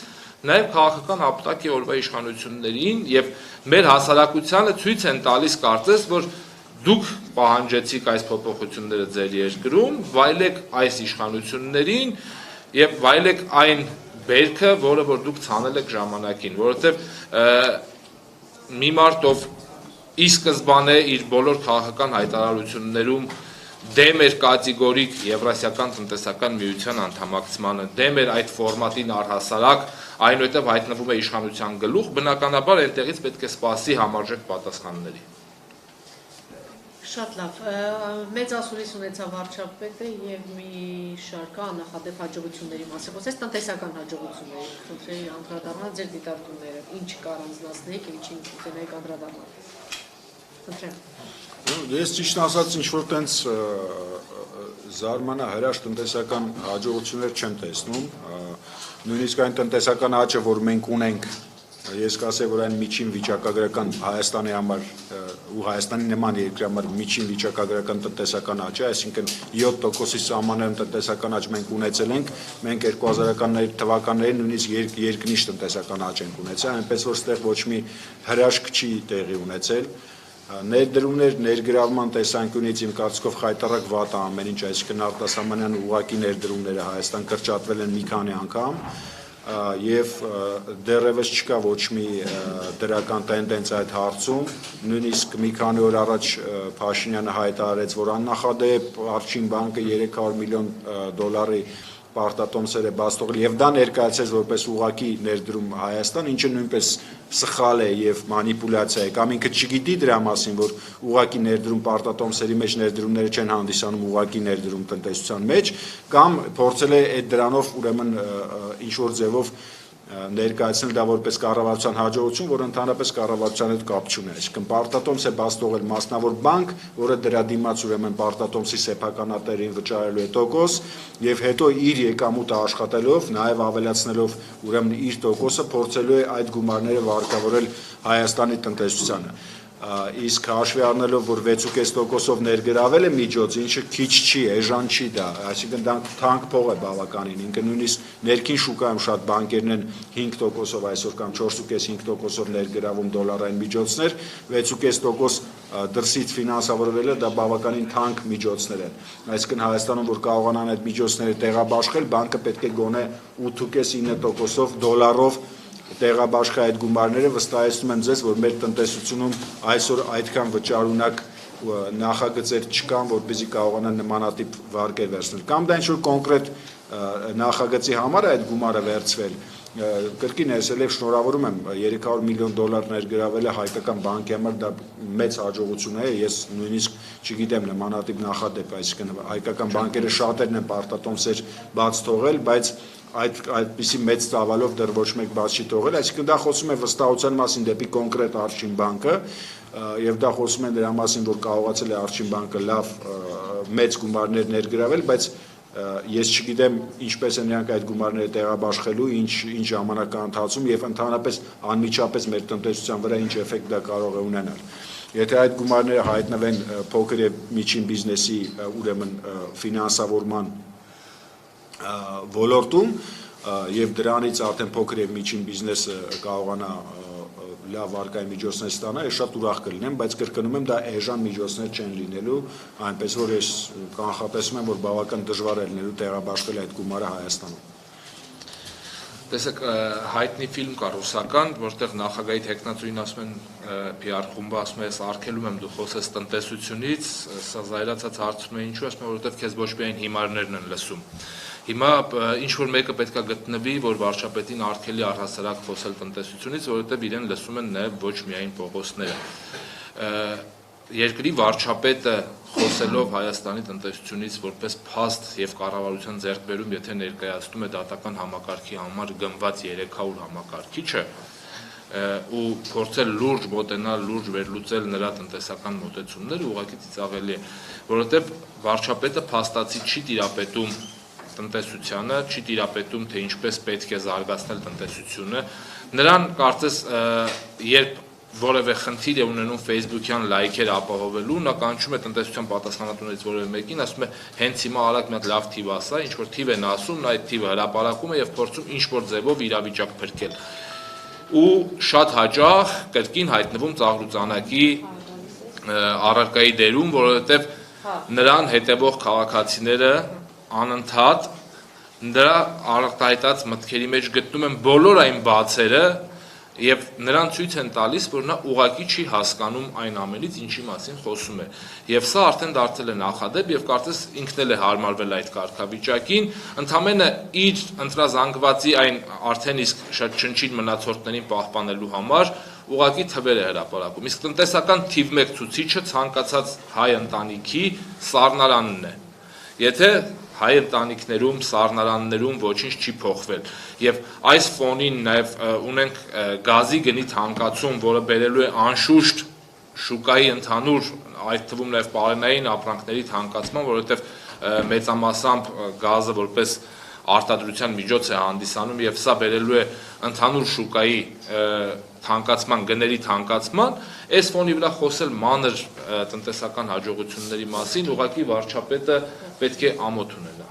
նաև քաղաքական ապտակ է օրվա իշխանություններին եւ մեր հասարակությանը ցույց են տալիս կարծես, որ դուք պահանջեցիք այս փոփոխությունները ձեր երկրում, վայելեք այս իշխանություններին եւ վայելեք այն բերքը, որը որ դուք ցանել եք ժամանակին, որովհետև մի մարդ, ով ի սկզբանե իր բոլոր քաղաքական հայտարարություններում դեմ էր կատեգորիկ Եվրասիական տնտեսական միության անդամակցմանը, դեմ էր այդ ֆորմատին առհասարակ, այնուհետև հայտնվում է իշխանության գլուխ, բնականաբար այնտեղից պետք է սպասի համարժեք պատասխանների։ Շատ լավ, մեծ ասուլիս ունեցավ վարչապետը եւ մի շարք աննախադեպ հաջողությունների մասին խոսեց, տնտեսական հաջողությունների, խնդրեի անդրադառնալ ձեր դիտարկումները, ինչ կառանձնացնեք, ինչին կուտենայիք անդրադառնալ։ Խնդրեմ։ Ես ճիշտ ասած ինչ-որ տենց զարմանահրաշ տնտեսական հաջողություններ չեմ տեսնում, նույնիսկ այն տնտեսական աճը, որ մենք ունենք, ես կասեի, որ այն միջին վիճակագրական Հայաստանի համար ու Հայաստանի նման երկրի համար միջին վիճակագրական տնտեսական աճ է, այսինքն 7%-ի սահմաններում տնտեսական աճ մենք ունեցել ենք, մենք 2000-ականների թվականներին նույնիսկ երկնիշ տնտեսական աճ ենք ունեցել, այնպես որ ստեղ ոչ մի հրաշք չի տեղի ունեցել։ Ներդրումներ ներգրավման տեսանկյունից իմ կարծիքով խայտառակ վատ է ամեն ինչ, այսինքն արտասահմանյան ուղղակի ներդրումները Հայաստան կրճատվել են մի քանի անգամ եւ դեռևս չկա ոչ մի դրական տենդենս այդ հարցում, նույնիսկ մի քանի օր առաջ Փաշինյանը հայտարարեց, որ աննախադեպ Արչին բանկը 300 միլիոն դոլարի պարտատոմսեր է բաց թողել եւ դա ներկայացրեց որպես ուղղակի ներդրում Հայաստան, ինչը նույնպես սխալ է եւ մանիպուլյացիա է, կամ ինքը չգիտի դրա մասին, որ ուղղակի ներդրում պարտատոմսերի մեջ ներդրումները չեն հանդիսանում ուղղակի ներդրում տնտեսության մեջ, կամ փորձել է այդ դրանով ուրեմն ինչ որ ձևով ներկայացնել դա որպես կառավարության հաջողություն, որը ընդհանրապես կառավարության հետ կապ չունի, այսինքն պարտատոմս է բաց թողել մասնավոր բանկ, որը դրա դիմաց ուրեմն պարտատոմսի սեփականատերին վճարելու է տոկոս եւ հետո իր եկամուտը աշխատելով, նաեւ ավելացնելով ուրեմն իր տոկոսը փորձելու է այդ գումարները վարկավորել Հայաստանի տնտեսությանը։ Իսկ հաշվի առնելով, որ 6.5%-ով ներգրավել է միջոց, ինչը քիչ չի, էժան չի դա, այսինքն դա թանկ փող է բավականին, ինքը նույնիսկ ներքին շուկայում շատ բանկերն են 5%-ով այսօր կամ 4.5%-ով ներգրավում դոլարային միջոցներ, 6.5% դրսից ֆինանսավորվելը դա բավականին թանկ միջոցներ են, այսինքն Հայաստանում, որ կարողանան այդ միջոցները տեղաբաշխել, բանկը պետք է գոնե 8.9%-ով դոլարով տեղաբաշխի այդ գումարները, վստահեցնում եմ ձեզ, որ մեր տնտեսությունում այսօր այդքան վճարունակ նախագծեր չկան, որպեսզի կարողանան նմանատիպ վարկեր վերցնել, կամ դա ինչ-որ կոնկրետ նախագծի համար է այդ գումարը վերցվել, կրկին այսօր շնորհավորում եմ $300 միլիոն ներգրավելը հայկական բանկի համար դա մեծ հաջողություն է, ես նույնիսկ չգիտեմ նմանատիպ նախադեպ, այսինքն հայկական բանկերը շատերն են պարտատոմսեր բաց թողել, բայց այդպիսի մեծ ծավալով դեռ ոչ մեկ բաց չի թողել, այսինքն դա խոսում է վստահության մասին դեպի կոնկրետ Արչին բանկը եւ դա խոսում է դրա մասին, որ կարողացել է Արչին բանկը լավ մեծ գումարներ ներգրավել, բայց ես չգիտեմ ինչպես են նրանք այդ գումարները տեղաբաշխելու, ինչ ժամանակահատվածում եւ ընդհանրապես անմիջապես մեր տնտեսության վրա ինչ էֆեկտ դա կարող է ունենալ։ Եթե այդ գումարները հայտնվեն փոքր եւ միջին բիզնեսի ուրեմն ֆինանսավորման ոլորտում եւ դրանից արդեն փոքր եւ միջին բիզնեսը կարողանա լավ վարկային միջոցներ ստանա, ես շատ ուրախ կլինեմ, բայց կրկնում եմ դա էժան միջոցներ չեն լինելու, այնպես որ ես կանխատեսում եմ, որ բավական դժվար է լինելու տեղաբաշխել այդ գումարը Հայաստանում։ Տեսեք, հայտնի ֆիլմ կա ռուսական, որտեղ նախագահի տեխնացուին ասում են PR խումբը ասում է, ես արգելում եմ դու խոսես տնտեսությունից, սա զայրացած հարցում է ինչու, ասում է, որովհետև քեզ ոչ միայն հիմարներն են լսում։ Հիմա ինչ որ մեկը պետք է գտնվի, որ վարչապետին արգելի առհասարակ խոսել տնտեսությունից, որովհետև իրեն լսում են նաև ոչ միայն Պողոսները։ Երկրի վարչապետը խոսելով Հայաստանի տնտեսությունից որպես փաստ եւ կառավարության ձեռքբերում, եթե ներկայացնում է դատական համակարգի համար գնված 300 համակարգիչը ու փորձել լուրջ մոտենալ, լուրջ վերլուծել նրա տնտեսական մոտեցումները, ուղղակի ծիծաղելի է, որովհետեւ վարչապետը փաստացի չի տիրապետում տնտեսությանը, չի տիրապետում, թե ինչպես պետք է զարգացնել տնտեսությունը, նրան կարծես երբ որևէ խնդիր է ունենում Facebook-յան լայքեր ապահովելու, նա կանչում է տնտեսության պատասխանատուներից որևէ մեկին, ասում է հենց հիմա արագ մի հատ լավ թիվ ասա, ինչ որ թիվ են ասում, նա այդ թիվը հրապարակում է եւ փորձում ինչ որ ձևով իրավիճակ փրկել։ Ու շատ հաճախ կրկին հայտնվում ծաղրուծանակի առարկայի դերում, որովհետեւ նրան հետևող քաղաքացիները անընդհատ նրա արտահայտած մտքերի մեջ գտնում են բոլոր այն բացերը եւ նրան ցույց են տալիս, որ նա ուղակի չի հասկանում այն ամենից, ինչի մասին խոսում է։ Եվ սա արդեն դարձել է նախադեպ եւ կարծես ինքն էլ է հարմարվել այդ կարգավիճակին, ընդամենը իր ընտրազանգվածի այն արդեն իսկ շատ չնչին մնացորդներին պահպանելու համար ուղակի թվեր է հրապարակում։ Իսկ տնտեսական թիվ 1 ցուցիչը ցանկացած հայ ընտանիքի սառնարանն է։ Եթե հայ ընտանիքներում, սառնարաններում ոչինչ չի փոխվել։ Եվ այս ֆոնին նաև ունենք գազի գնի թանկացում, որը բերելու է անշուշտ շուկայի ընդհանուր, այդ թվում նաև պարենային ապրանքների թանկացման, որովհետև մեծամասամբ գազը որպես արտադրության միջոց է հանդիսանում եւ սա բերելու է ընդհանուր շուկայի թանկացման, գների թանկացման, այս ֆոնի վրա խոսել մանր տնտեսական հաջողությունների մասին, ուղղակի վարչապետը պետք է ամոթ ունենա։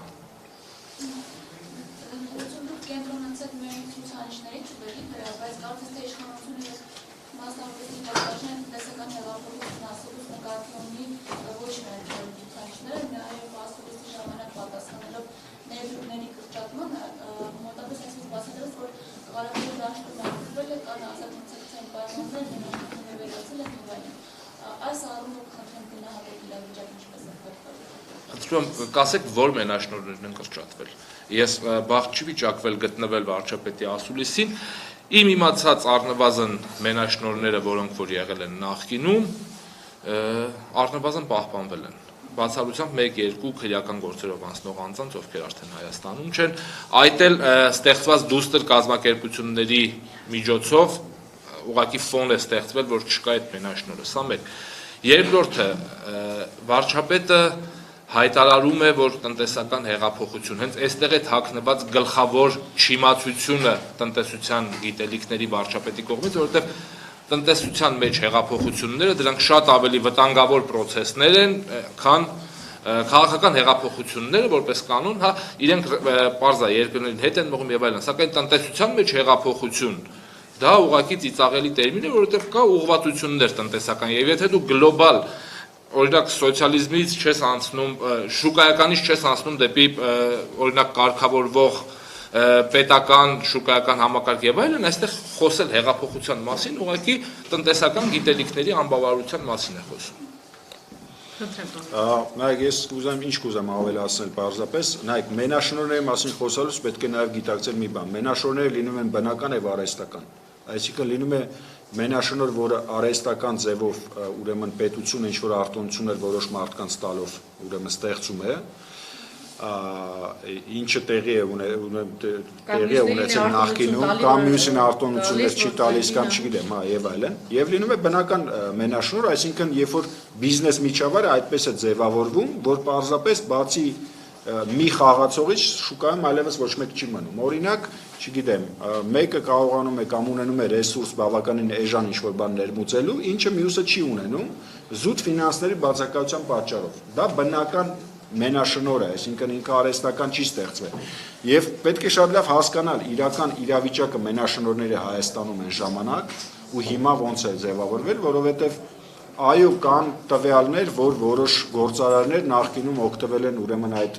Կենտրոնացած մեր ցուցանիշների ճյուղերի վրա, բայց կարծես թե իշխանությունը մասնավորապես դիպաշեն տնտեսական հեղափոխություն ասելուց նկատի ունի ոչ միայն ցուցանիշները, նաև ասելուց ժամանակ պատասխանելով ներդրումների կրճատմանը, մոտավորապես այսպես բացատրած, որ Ղարաբաղի դաշտում ակտվել է կան ազատությունների պայմաններ, ներդրումները վերացել են եւ այլն։ Այս առումով խնդրեմ գնահատել իրավիճակը ինչպես է փոխվել։ Խնդրում եմ, կասեք, որ մենաշնորհներն են կրճատվել։ Ես բախտ չի վիճակվել գտնվել վարչապետի ասուլիսին, իմ իմացած առնվազն մենաշնորհները, որոնք որ եղել են նախկինում, առնվազն պահպանվել են։ Բացառությամբ 1-2 քրեական գործերով անցնող անձանց, ովքեր արդեն Հայաստանում չեն, այդ էլ ստեղծված դուստր կազմակերպությունների միջոցով ուղղակի ֆոն է ստեղծվել, որ չկա այդ մենաշնորհը։ Սա մեկ։ Երկրորդը, վարչապետը հայտարարում է, որ տնտեսական հեղափոխություն, հենց այստեղ է թաքնված գլխավոր չիմացությունը տնտեսության գիտելիքների վարչապետի կողմից, որովհետև տնտեսության մեջ հեղափոխությունները դրանք շատ ավելի վտանգավոր պրոցեսներ են, քան քաղաքական հեղափոխությունները, որպես կանոն, հա, իրենք պարզ է երկրներին հետ են մղում եւ այլն, սակայն տնտեսության մեջ հեղափոխություն դա ուղղակի ծիծաղելի տերմին է, որովհետև կա ուղղվածություններ տնտեսական եւ եթե դու գլոբալ օրինակ սոցիալիզմից չես անցնում, շուկայականից չես անցնում դեպի օրինակ կարգավորվող պետական, շուկայական համակարգ եւ այլն, այստեղ խոսել հեղափոխության մասին, ուղղակի տնտեսական գիտելիքների անբավարարության մասին է խոսում։ Նայեք, ես կուզեմ ինչ կուզեմ ավելացնել պարզապես, նայեք, մենաշնորհների մասին խոսալուց պետք է նաև գիտակցել մի բան։ Մենաշնորհները լինում են բնական եւ արհեստական։ Այսինքն լինում է մենաշնորհ, որը արհեստական ձևով ուրեմն պետությունը ինչ որ արտոնություններ որոշ մարդկանց տալով ուրեմն ստեղծում է, ինչը տեղի է ունեցել նախկինում, կամ մյուսին արտոնություններ չի տալիս կամ չգիտեմ, եւ այլն, եւ լինում է բնական մենաշնորհ, այսինքն երբ որ բիզնես միջավայրը այդպես է ձևավորվում, որ պարզապես բացի մի խաղացողից շուկայում այլևս ոչ մեկ չի մնում։ Օրինակ, չգիտեմ, մեկը կարողանում է կամ ունենում է ռեսուրս բավականին էժան ինչ-որ բան ներմուծելու, ինչը մյուսը չի ունենում, զուտ ֆինանսների բացակայության պատճառով։ Դա բնական մենաշնորհ է, այսինքն ինքը արհեստական չի ստեղծվել։ Եվ պետք է շատ լավ հասկանալ իրական իրավիճակը մենաշնորհների Հայաստանում են ժամանակ ու հիմա ոնց է ձևավորվել, որովհետև այո, կան տվյալներ, որ որոշ գործարարներ նախկինում օգտվել են ուրեմն այդ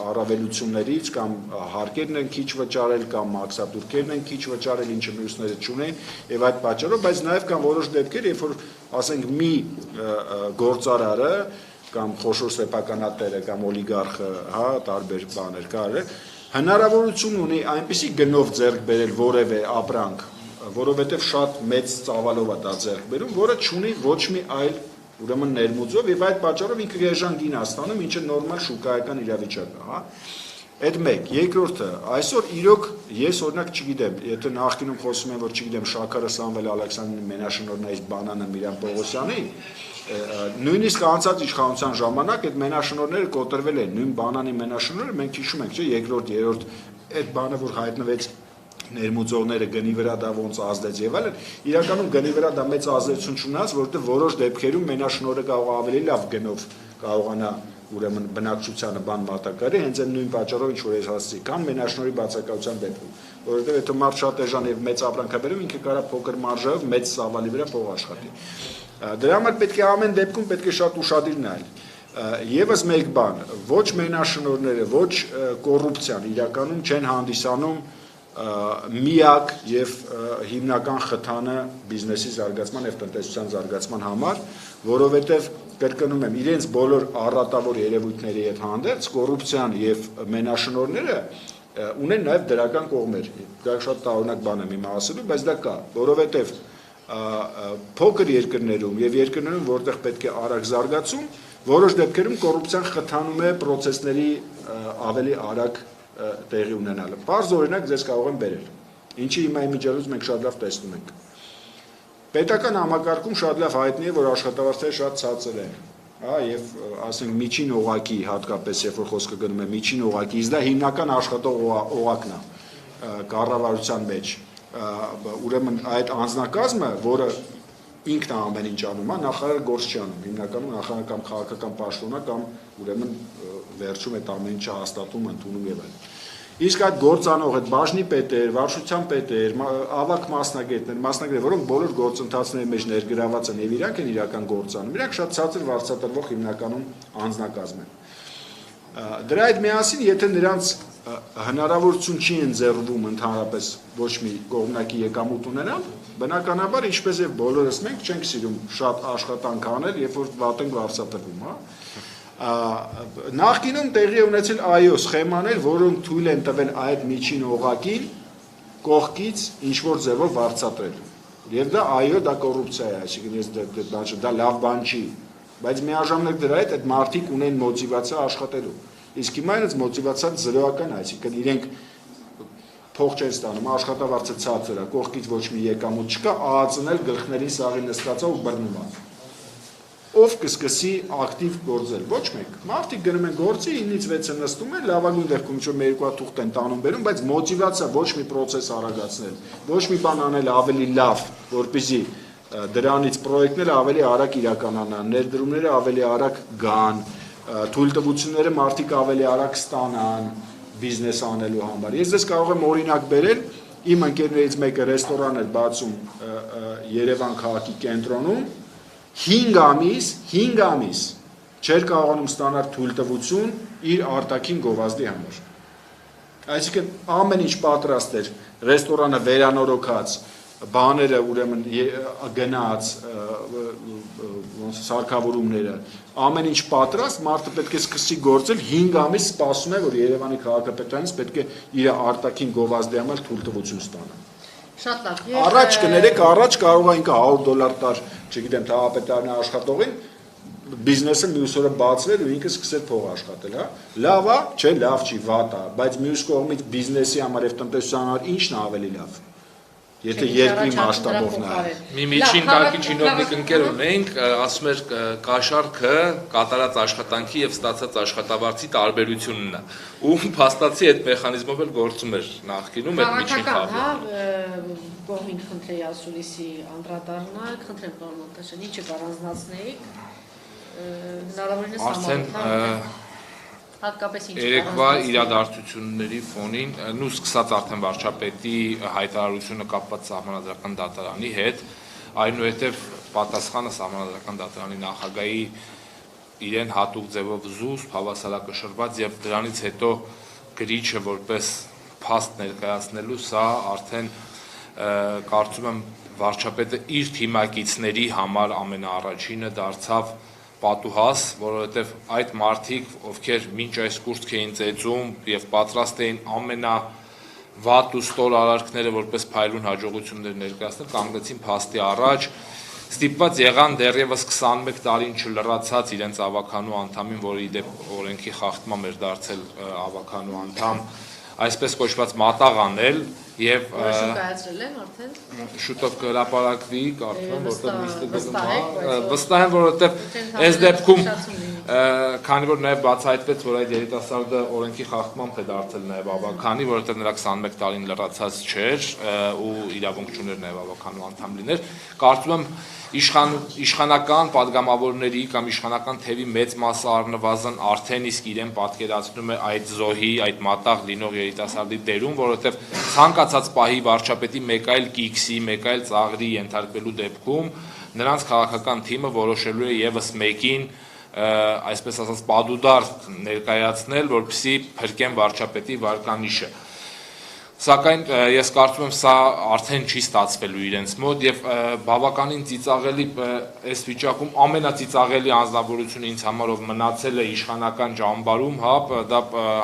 առավելություններից կամ հարկերն են քիչ վճարել կամ մաքսատուրքերն են քիչ վճարել, ինչը մյուսները չունեն, եւ այդ պատճառով, բայց նաեւ կան որոշ դեպքեր, երբ որ ասենք մի գործարարը կամ խոշոր սեփականատերը կամ օլիգարխը, հա, տարբեր բաներ կար, հնարավորություն ունի այնպիսի գնով ձեռք բերել որևէ ապրանք, որովհետև շատ մեծ ծավալով է դա ձեռք բերում, որը չունի ոչ մի այլ ուրեմն ներմուծով եւ այդ պատճառով ինքը էժան գին է ստանում, ինչը նորմալ շուկայական իրավիճակ է, հա։ Այդ մեկ, երկրորդը, այսօր իրոք ես օրինակ չգիտեմ, եթե նախկինում խոսում են, որ չգիտեմ, Շաքարը Սամվել Ալեքսանդրի մենաշնորհներից Բանանը Միրան Պողոսյանի, նույնիսկ անցած իշխանության ժամանակ այդ մենաշնորհները կոտրվել են, նույն Բանանի մենաշնորհը մենք հիշում ենք, չէ, երկրորդ, երրորդ այդ բանը, որ հայտնվեց ներմուծողները գնի վրա դա ոնց ազդեց եւ այլն, իրականում գնի վրա դա մեծ ազդեցություն չունենաց, որովհետեւ որոշ դեպքերում մենաշնորհը կարող ավելի լավ գնով կարողանա ուրեմն բնակչությանը բան մատակարարի, հենց այն նույն պատճառով ինչ որ ես ասացի, կամ մենաշնորհի բացակայության դեպքում, որովհետեւ եթե մարդ շատ էժան եւ մեծ ապրանք է բերում, ինքը կարա փոքր մարժայով մեծ ծավալի վրա փող աշխատի։ Դրա համար պետք է ամեն դեպքում պետք է շատ ուշադիր նայել։ Եվս մեկ բան, ոչ մենաշնորհները, ոչ կոռուպցիան իրականում չեն հանդիսանում միակ եւ հիմնական խթանը բիզնեսի զարգացման եւ տնտեսության զարգացման համար, որովհետեւ կրկնում եմ, իրենց բոլոր առատավոր երևույթների հետ հանդերձ կոռուպցիան եւ մենաշնորհները ունեն նաեւ դրական կողմեր։ Դա շատ տարօրինակ բան եմ հիմա ասելու, բայց դա կա, որովհետեւ փոքր երկրներում եւ երկրներում, որտեղ պետք է արագ զարգացում, որոշ դեպքերում կոռուպցիան խթանում է process-ների ավելի արագ տեղի ունենալը։ Պարզ օրինակ ձեզ կարող եմ բերել, ինչի հիմա իմիջիայլոց մենք շատ լավ տեսնում ենք։ Պետական համակարգում շատ լավ հայտնի է, որ աշխատավարձերը շատ ցածր են, հա, եւ ասենք միջին օղակի հատկապես երբ որ խոսքը գնում է միջին օղակի, իսկ դա հիմնական աշխատող օղակն է կառավարության մեջ, ուրեմն այդ անձնակազմը, որը ինքն է ամեն ինչ անում, հա, նախարարը գործ չի անում, հիմնականում նախարարը կամ քաղաքական պաշտոն է կամ ուրեմն վերջում այդ ամեն ինչը հաստատում, ընդունում եւ այլն։ Իսկ այդ գործանող, այդ բաժնի պետեր, վարչության պետեր, ավագ մասնագետներ, որոնք բոլոր գործընթացների մեջ ներգրաված են եւ իրանք են իրական գործանում, իրանք շատ ցածր վարձատրվող հիմնականում անձնակազմ են։ Դրա հետ միասին, եթե նրանց հնարավորություն չի ընձեռվում ընդհանրապես ոչ մի կողմնակի եկամուտ ունենալ, բնականաբար ինչպես եւ բոլորս մենք չենք սիրում շատ աշխատանք անել, երբ որ վատ ենք վարձատրվում, հա։ Նախկինում տեղի ունեցել այո սխեմաներ, որոնք թույլ են տվել այդ միջին օղակին կողքից ինչ որ ձևով վարձատրել։ Եվ դա այո, դա կոռուպցիա է, այսինքն դա լավ բան չի, բայց միաժամանակ դրա հետ այդ մարդիկ ունեն մոտիվացիա աշխատելու։ Իսկ հիմա այնց մոտիվացիան զրոական է, այսինքն իրենք փող չեն ստանում, աշխատավարձը ցածր է, կողքից ոչ մի եկամուտ չկա, ԱԱԾ-ն էլ գլխների սաղի նստած է ու բռնում է։ Ով կսկսի ակտիվ գործել, ոչ մեկ։ Մարդիկ գնում են գործի, 9-ից 6-ը նստում են, լավագույն դեպքում ինչ-որ մի երկու հատ թուղթ են տանում բերում, բայց մոտիվացիա ոչ մի process արագացնել, ոչ մի բան անել ավելի լավ, որպեսզի դրանից պրոյեկտները ավելի արագ իրականանան, ներդրումները ավելի արագ գան, թույլտվությունները մարդիկ ավելի արագ ստանան բիզնես անելու համար։ Ես ձեզ կարող եմ օրինակ բերել, իմ ընկերներից մեկը ռեստորան էր բացում Երևան քաղաքի կենտրոնում, 5 ամիս չէր կարողանում ստանալ թույլտվություն իր արտաքին գովազդի համար։ Այսինքն ամեն ինչ պատրաստ էր, ռեստորանը վերանորոգած, բաները ուրեմն գնաց սարքավորումները ամեն ինչ պատրաստ մարդը պետք է սկսի գործել 5 ամիս սպասում է որ Երևանի քաղաքապետարանից պետք է իր արտաքին գովազդի համար թույլտվություն ստանա Շատ լավ առաջ կներեք առաջ կարող է ինքը $100 տար չգիտեմ թաղապետարանի աշխատողին բիզնեսը մյուս օրը բացվեր ու ինքը սկսեր փող աշխատել հա լավ է չէ լավ չի վատ է բայց մյուս կողմից բիզնեսի համար եւ տնտեսության համար ի՞նչն է ավելի լավ Եթե երկրի մասշտաբով նայենք։ Մի միջին կարգի չինովնիկ ընկեր ունենք, ասում էր կաշառքը կատարած աշխատանքի եւ ստացած աշխատավարձի տարբերությունն է։ Ու փաստացի այդ մեխանիզմով էլ գործում էր նախկինում այդ միջին խաղը։ Կողմին խնդրեի Ասուլիսի անդրադառնալ, խնդրեմ պարոն Մոնտաշյան, ինչը կառանձնացնեիք հնարավորինս համառոտ Հատկապես ինչ Երեկվա իրադարձությունների ֆոնին նու սկսած արդեն վարչապետի հայտարարությունը կապված սահմանադրական դատարանի հետ, այնուհետև պատասխանը սահմանադրական դատարանի նախագահի իրեն հատուկ ձևով զուսպ, հավասարակշռված եւ դրանից հետո գրիչը որպես փաստ ներկայացնելու սա արդեն կարծում եմ վարչապետը իր թիմակիցների համար ամենաառաջինը դարձավ պատուհաս, որովհետև այդ մարդիկ, ովքեր մինչ այս կուրծք էին ծեծում եւ պատրաստ էին ամենավատ ու ստոր արարքները որպես փայլուն հաջողություններ ներկայացնել, կանգնեցին փաստի առաջ, ստիպված եղան դեռևս 21 տարին չլրացած իրենց ավականու անդամին, որը իդեպ օրենքի խախտմամբ էր դարձել ավականու անդամ, այսպես կոչված մատաղ անել եւ կայացրել են արդեն շուտով կհրապարակվի կարծում եմ որտեղ լիստը գնում է վստահ եմ որովհետեւ այս դեպքում քանի որ նաեւ բացահայտվեց որ այդ երիտասարդը օրենքի խախտմամբ է դարձել նաեւ ավականի որովհետեւ նրա 21 տարին լրացած չէր ու իրավունք չուներ նաեւ ավականու անդամ լիներ կարծում եմ իշխանական падգամավորների կամ իշխանական թևի մեծ մասը առնվազն արդեն իսկ իրեն պատկերացնում է այդ զոհի, այդ մատաղ լինող երիտասարդի դերում, որովհետև ցանկացած պահի վարչապետի մեկ այլ կիքսի, մեկ այլ ծաղրի ենթարկվելու դեպքում նրանց քաղաքական թիմը որոշելու է եւս մեկին այսպես ասած պադուդար ներկայացնել, որպեսզի փրկեն վարչապետի վարկանիշը Սակայն ես կարծում եմ սա արդեն չի ստացվելու իրենց մոտ եւ բավականին ծիծաղելի այս վիճակում ամենածիծաղելի անձնավորությունը ինձ համար ով մնացել է իշխանական ճամբարում, հա, դա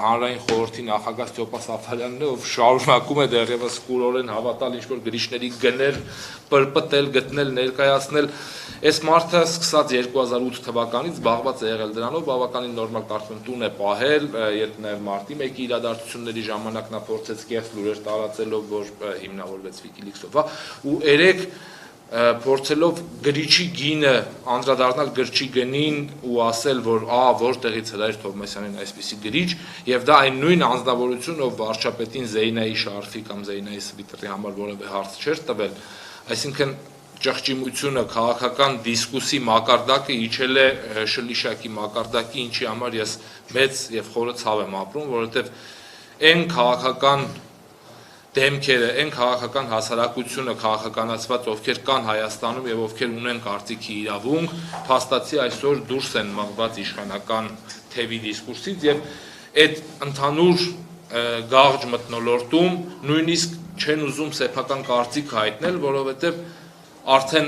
հանրային խորհրդի նախագահ Ստեփան Սաֆարյանն է, ով շարունակում է դեռևս կուրորեն հավատալ ինչ որ գրիչների գներ, պրպտել, գտնել, ներկայացնել Այս մարդը սկսած 2008 թվականից զբաղված է եղել դրանով, բավականին նորմալ կարծում եմ տուն է պահել, երբ նաև մարտի 1-ի իրադարձությունների ժամանակ նա փորձեց կեղծ լուրեր տարածելով, որ հիմնավորվեց Wikileaks-ով, հա, ու երեք փորձելով գրիչի գինը անդրադառնալ գրչի գնին ու ասել, որ որտեղից Հրայր Թովմասյանին այսպիսի գրիչ, եւ դա այն նույն անձնավորությունը, ով վարչապետին Զեյնայի շարֆի կամ Զեյնայի սվիտրի համար որևէ հարց չէր տվել, այսինքն ճղճիմությունը, քաղաքական դիսկուսի մակարդակը իջել է շլիշակի մակարդակի, ինչի համար ես մեծ եւ խորը ցավ եմ ապրում, որովհետեւ այն քաղաքական դեմքերը, այն քաղաքական հասարակությունը քաղաքականացված, ովքեր կան Հայաստանում եւ ովքեր ունեն կարծիքի իրավունք, փաստացի այսօր դուրս են մղված իշխանական թևի դիսկուրսից եւ այդ ընդհանուր գաղջ մթնոլորտում նույնիսկ չեն ուզում սեփական կարծիք հայտնել, որովհետեւ Արդեն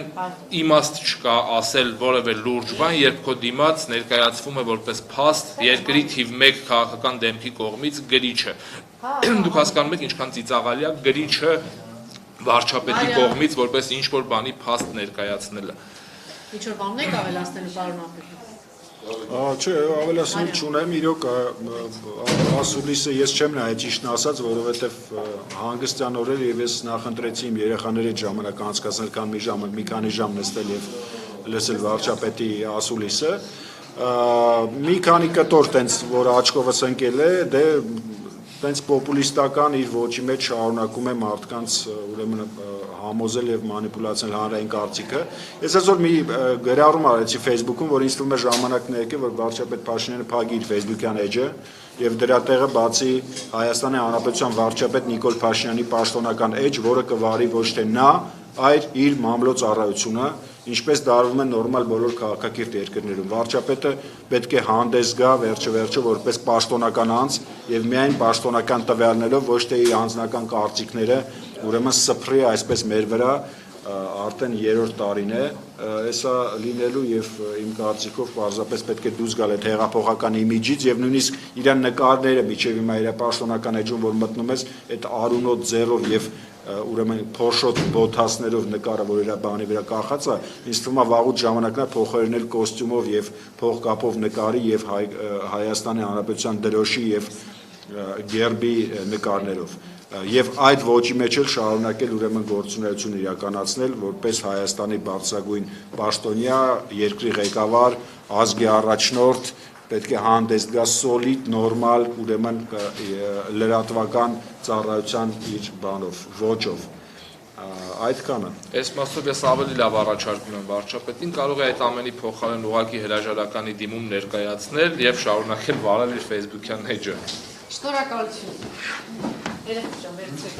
իմաստ չկա ասել որևէ լուրջ բան, երբ քո դիմաց ներկայացվում է որպես փաստ երկրի թիվ 1 քաղաքական դեմքի կողմից գրիչը։ Դուք հասկանում եք ինչքան ծիծաղալի է գրիչը վարչապետի կողմից որպես ինչ որ բանի փաստ ներկայացնելը։ Ինչ որ բանն եք ավելացնելու պարոն Ափետյան։ Չէ, ավելացնել չունեմ, իրոք Ասուլիսը ես չեմ նայել ճիշտն ասած, որովհետև հանգստյան օրեր եւ ես նախընտրեցի իմ երեխաների հետ ժամանակ անցկացնել, քան մի քանի ժամ նստել եւ լսել վարչապետի Ասուլիսը, մի քանի կտոր տենց, որ աչքովս ընկել է, դե տենց պոպուլիստական իր ոճի մեջ շարունակում է մարդկանց ուրեմն համոզել եւ մանիպուլացնել հանրային կարծիքը։ Ես այսօր մի գրառում արեցի Facebook-ում, որ ինձ թվում է ժամանակն է եկել, որ վարչապետ Փաշինյանը փակի իր Facebook-յան էջը եւ դրա տեղը բացի Հայաստանի Հանրապետության վարչապետ Նիկոլ Փաշինյանի պաշտոնական էջ, որը կվարի ոչ թե նա, այլ իր մամլո ծառայությունը, ինչպես դարվում է նորմալ բոլոր քաղաքակիրթ երկրներում։ Վարչապետը պետք է հանդես գա վերջը որպես պաշտոնական անձ եւ միայն պաշտոնական տվյալներով, ոչ թե իր անձնական կարծիքները ուրեմն սփռի այսպես մեր վրա արդեն 3-րդ տարին է, հեսա լինելու եւ իմ կարծիքով պարզապես պետք է դուրս գալ այդ հեղափոխական իմիջից եւ նույնիսկ իրան նկարները միջև հիմա իր պաշտոնական էջում որ մտնում ես այդ արունոտ ձեռով եւ ուրեմն փոշոտ բոթասներով նկարը որ իր բանի վրա կախած է ինձ թվում է վաղուց ժամանակն է փոխարինել կոստյումով եւ փողկապով նկարի եւ Հայաստանի Հանրապետության դրոշի եւ գերբի նկարներով եւ այդ ոճի մեջ էլ շարունակել ուրեմն գործունեություն իրականացնել որպես Հայաստանի բարձրագույն պաշտոնյա, երկրի ղեկավար, ազգի առաջնորդ, պետք է հանդես գա սոլիդ, նորմալ, ուրեմն լրատվական ծառայության իր բանով, ոճով։ Այդքանը։ Այս մասով ես ավելի լավ առաջարկում եմ վարչապետին, կարող է այդ ամենի փոխարեն ուղղակի հրաժարականի դիմում ներկայացնել եւ շարունակել վարել իր Facebook-յան էջը։ Շնորհակալություն։ Երեք ջան, վերցրեք։